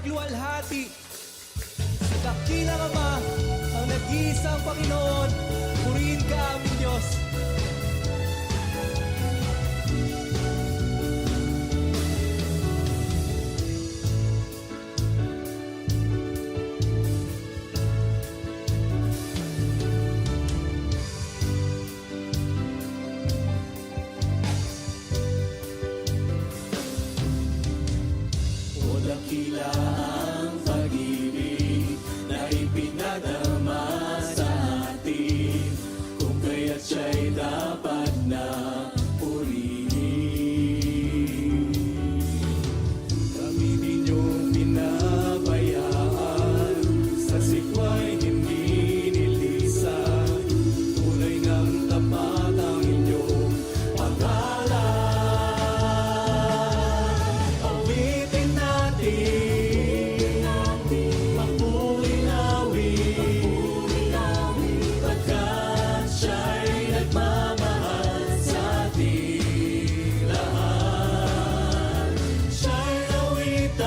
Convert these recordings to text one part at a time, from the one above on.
Luwalhati sa dakilang Ama, ang nag-iisang Panginoon, purihin ka aming Diyos. O dakila ang pag-ibig na ipinadama sa atin, kung kaya't siya'y dapat na purihin. Kami din yung pinabayaan, sa sikwa'y hindi nilisan, tunay ng tapat ang inyong pangalan. Awitin natin, magpuri-awit, pagkat siya'y nagmamahal sa ating lahat. Siya'y awitan,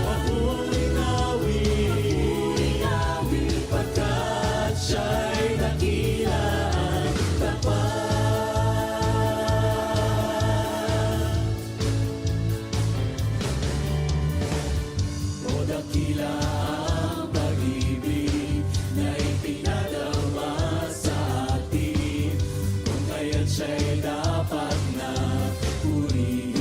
magpuri-awit, pagkat siya'y dakila at tapat. O dakila ang pag-ibig na ipinadama sa atin, kung kaya't siya'y dapat na purihin.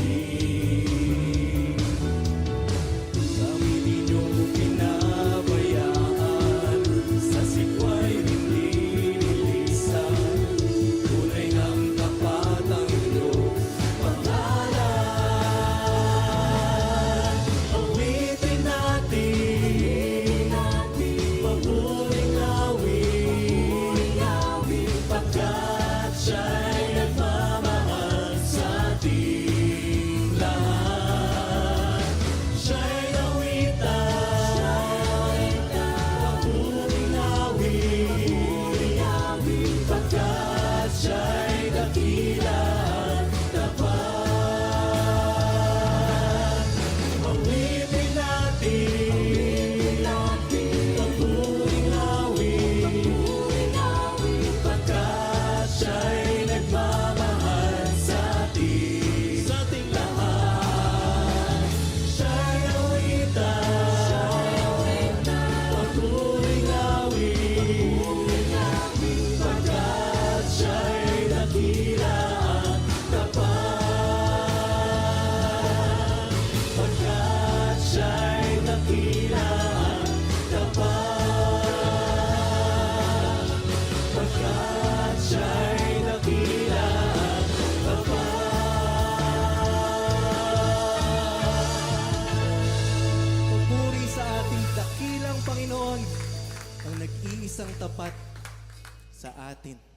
Kami din yung pinabayaan, sa sikwa'y hindi nilisan, tunay ng tapat ang inyong pangalan. Awitin natin, magpuri-awit, pagkat siya'y nagmamahal sa ating lahat. Siya'y awitan, magpuri-awit, pagkat siya'y dakila at tapat. Awitin natin, magpuri-awit, pagkat siya'y nagmamahal sa ating lahat. Siya'y awitan, magpuri-awit, pagkat siya'y dakila at tapat. Pagkat siya'y dakila at tapat. Pagkat siya'y dakila at tapat. Pagpuri sa ating dakilang Panginoon, ang nag-iisang tapat sa atin.